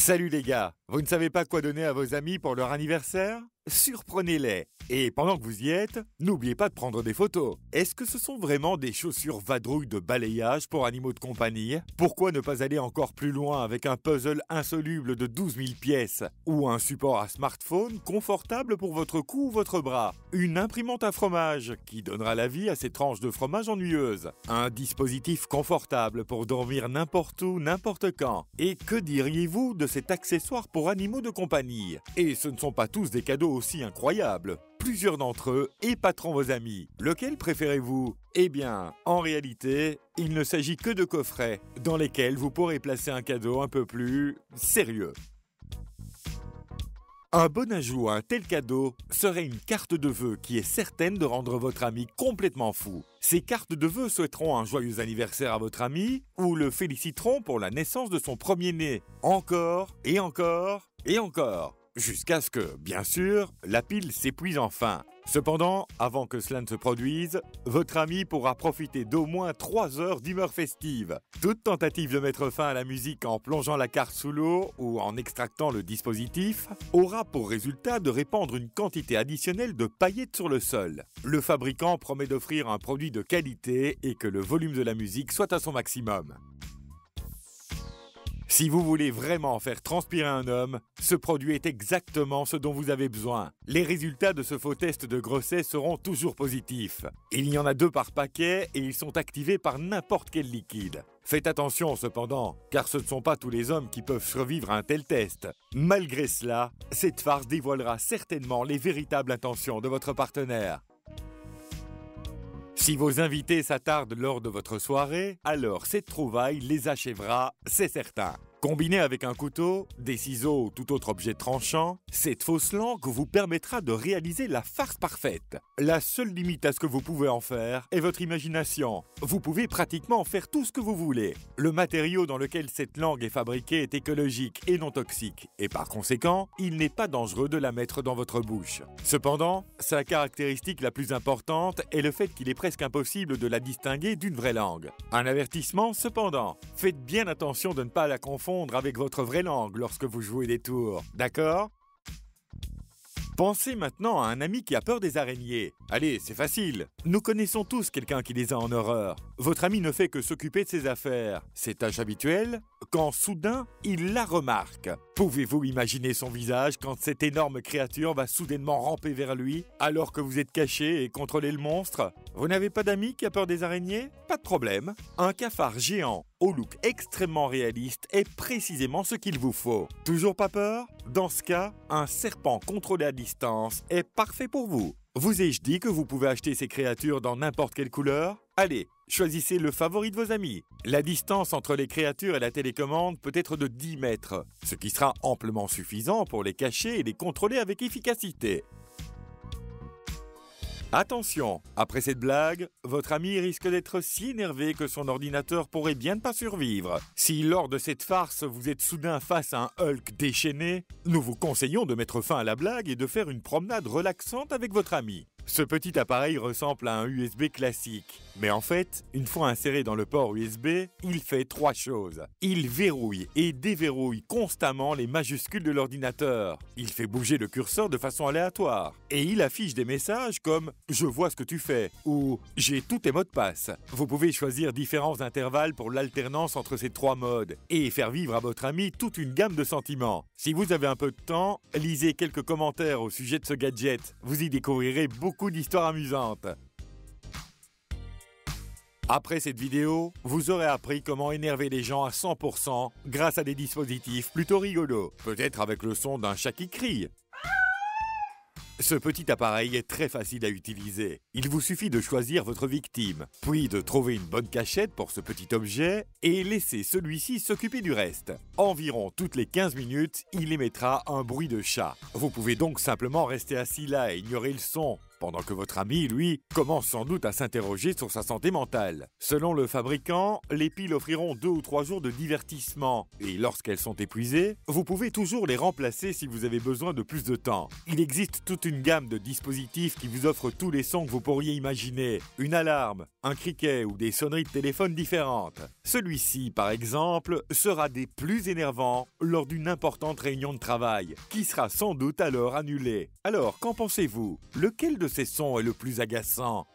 Salut les gars, vous ne savez pas quoi donner à vos amis pour leur anniversaire? Surprenez-les. Et pendant que vous y êtes, n'oubliez pas de prendre des photos. Est-ce que ce sont vraiment des chaussures vadrouilles de balayage pour animaux de compagnie? Pourquoi ne pas aller encore plus loin avec un puzzle insoluble de 12 000 pièces? Ou un support à smartphone confortable pour votre cou ou votre bras? Une imprimante à fromage qui donnera la vie à ces tranches de fromage ennuyeuses? Un dispositif confortable pour dormir n'importe où, n'importe quand? Et que diriez-vous de cet accessoire pour animaux de compagnie? Et ce ne sont pas tous des cadeaux aussi incroyables. Plusieurs d'entre eux épateront vos amis. Lequel préférez-vous? Eh bien, en réalité, il ne s'agit que de coffrets dans lesquels vous pourrez placer un cadeau un peu plus sérieux. Un bon ajout à un tel cadeau serait une carte de vœux qui est certaine de rendre votre ami complètement fou. Ces cartes de vœux souhaiteront un joyeux anniversaire à votre ami ou le féliciteront pour la naissance de son premier-né. Encore et encore et encore. Jusqu'à ce que, bien sûr, la pile s'épuise enfin. Cependant, avant que cela ne se produise, votre ami pourra profiter d'au moins 3 heures d'humeur festive. Toute tentative de mettre fin à la musique en plongeant la carte sous l'eau ou en extractant le dispositif aura pour résultat de répandre une quantité additionnelle de paillettes sur le sol. Le fabricant promet d'offrir un produit de qualité et que le volume de la musique soit à son maximum. Si vous voulez vraiment faire transpirer un homme, ce produit est exactement ce dont vous avez besoin. Les résultats de ce faux test de grossesse seront toujours positifs. Il y en a 2 par paquet et ils sont activés par n'importe quel liquide. Faites attention cependant, car ce ne sont pas tous les hommes qui peuvent survivre à un tel test. Malgré cela, cette farce dévoilera certainement les véritables intentions de votre partenaire. Si vos invités s'attardent lors de votre soirée, alors cette trouvaille les achèvera, c'est certain. Combinée avec un couteau, des ciseaux ou tout autre objet tranchant, cette fausse langue vous permettra de réaliser la farce parfaite. La seule limite à ce que vous pouvez en faire est votre imagination. Vous pouvez pratiquement en faire tout ce que vous voulez. Le matériau dans lequel cette langue est fabriquée est écologique et non toxique, et par conséquent, il n'est pas dangereux de la mettre dans votre bouche. Cependant, sa caractéristique la plus importante est le fait qu'il est presque impossible de la distinguer d'une vraie langue. Un avertissement cependant, faites bien attention de ne pas la confondre avec votre vraie langue lorsque vous jouez des tours, d'accord? Pensez maintenant à un ami qui a peur des araignées. Allez, c'est facile. Nous connaissons tous quelqu'un qui les a en horreur. Votre ami ne fait que s'occuper de ses affaires. Ses tâches habituelles, quand soudain, il la remarque. Pouvez-vous imaginer son visage quand cette énorme créature va soudainement ramper vers lui, alors que vous êtes caché et contrôlez le monstre? Vous n'avez pas d'ami qui a peur des araignées? Pas de problème. Un cafard géant au look extrêmement réaliste est précisément ce qu'il vous faut. Toujours pas peur? Dans ce cas, un serpent contrôlé à distance est parfait pour vous. Vous ai-je dit que vous pouvez acheter ces créatures dans n'importe quelle couleur? Allez, choisissez le favori de vos amis. La distance entre les créatures et la télécommande peut être de 10 mètres, ce qui sera amplement suffisant pour les cacher et les contrôler avec efficacité. Attention, après cette blague, votre ami risque d'être si énervé que son ordinateur pourrait bien ne pas survivre. Si lors de cette farce vous êtes soudain face à un Hulk déchaîné, nous vous conseillons de mettre fin à la blague et de faire une promenade relaxante avec votre ami. Ce petit appareil ressemble à un USB classique. Mais en fait, une fois inséré dans le port USB, il fait 3 choses. Il verrouille et déverrouille constamment les majuscules de l'ordinateur. Il fait bouger le curseur de façon aléatoire. Et il affiche des messages comme « Je vois ce que tu fais » ou « J'ai tous tes mots de passe ». Vous pouvez choisir différents intervalles pour l'alternance entre ces 3 modes et faire vivre à votre ami toute une gamme de sentiments. Si vous avez un peu de temps, lisez quelques commentaires au sujet de ce gadget. Vous y découvrirez beaucoup d'histoires amusantes. Après cette vidéo, vous aurez appris comment énerver les gens à 100% grâce à des dispositifs plutôt rigolos. Peut-être avec le son d'un chat qui crie. Ce petit appareil est très facile à utiliser. Il vous suffit de choisir votre victime, puis de trouver une bonne cachette pour ce petit objet et laisser celui-ci s'occuper du reste. Environ toutes les 15 minutes, il émettra un bruit de chat. Vous pouvez donc simplement rester assis là et ignorer le son. pendant que votre ami, lui, commence sans doute à s'interroger sur sa santé mentale. Selon le fabricant, les piles offriront 2 ou 3 jours de divertissement, et lorsqu'elles sont épuisées, vous pouvez toujours les remplacer si vous avez besoin de plus de temps. Il existe toute une gamme de dispositifs qui vous offrent tous les sons que vous pourriez imaginer, une alarme, un criquet ou des sonneries de téléphone différentes. Celui-ci, par exemple, sera des plus énervants lors d'une importante réunion de travail, qui sera sans doute alors annulée. Alors, qu'en pensez-vous? Lequel de ces sons est le plus agaçant?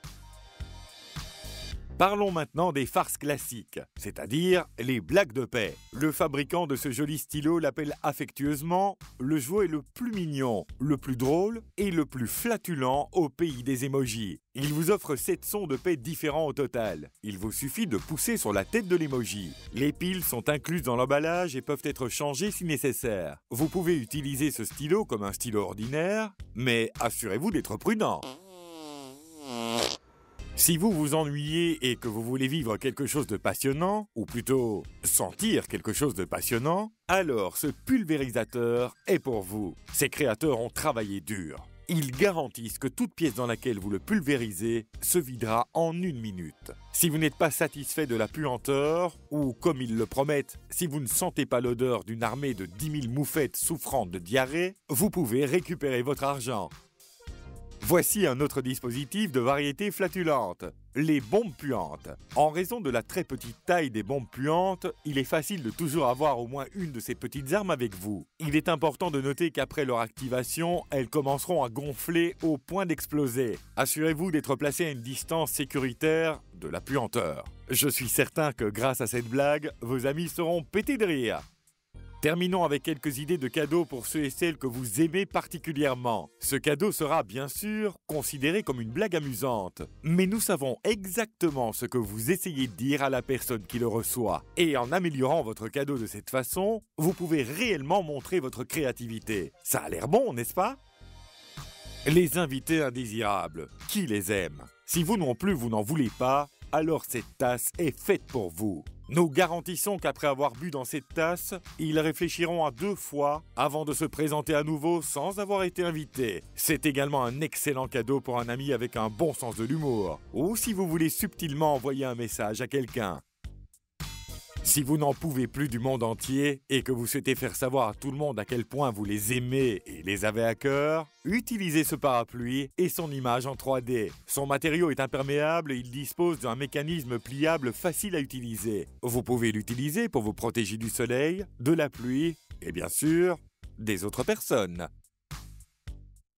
Parlons maintenant des farces classiques, c'est-à-dire les blagues de paix. Le fabricant de ce joli stylo l'appelle affectueusement le jouet le plus mignon, le plus drôle et le plus flatulent au pays des emojis. Il vous offre 7 sons de paix différents au total. Il vous suffit de pousser sur la tête de l'emoji. Les piles sont incluses dans l'emballage et peuvent être changées si nécessaire. Vous pouvez utiliser ce stylo comme un stylo ordinaire, mais assurez-vous d'être prudent. Si vous vous ennuyez et que vous voulez vivre quelque chose de passionnant, ou plutôt sentir quelque chose de passionnant, alors ce pulvérisateur est pour vous. Ses créateurs ont travaillé dur. Ils garantissent que toute pièce dans laquelle vous le pulvérisez se videra en 1 minute. Si vous n'êtes pas satisfait de la puanteur, ou comme ils le promettent, si vous ne sentez pas l'odeur d'une armée de 10 000 moufettes souffrantes de diarrhée, vous pouvez récupérer votre argent. Voici un autre dispositif de variété flatulente, les bombes puantes. En raison de la très petite taille des bombes puantes, il est facile de toujours avoir au moins une de ces petites armes avec vous. Il est important de noter qu'après leur activation, elles commenceront à gonfler au point d'exploser. Assurez-vous d'être placé à une distance sécuritaire de la puanteur. Je suis certain que grâce à cette blague, vos amis seront pétés de rire. Terminons avec quelques idées de cadeaux pour ceux et celles que vous aimez particulièrement. Ce cadeau sera bien sûr considéré comme une blague amusante, mais nous savons exactement ce que vous essayez de dire à la personne qui le reçoit. Et en améliorant votre cadeau de cette façon, vous pouvez réellement montrer votre créativité. Ça a l'air bon, n'est-ce pas? Les invités indésirables, qui les aime? Si vous non plus vous n'en voulez pas, alors cette tasse est faite pour vous. Nous garantissons qu'après avoir bu dans cette tasse, ils réfléchiront à 2 fois avant de se présenter à nouveau sans avoir été invités. C'est également un excellent cadeau pour un ami avec un bon sens de l'humour, ou si vous voulez subtilement envoyer un message à quelqu'un. Si vous n'en pouvez plus du monde entier et que vous souhaitez faire savoir à tout le monde à quel point vous les aimez et les avez à cœur, utilisez ce parapluie et son image en 3D. Son matériau est imperméable et il dispose d'un mécanisme pliable facile à utiliser. Vous pouvez l'utiliser pour vous protéger du soleil, de la pluie et bien sûr, des autres personnes.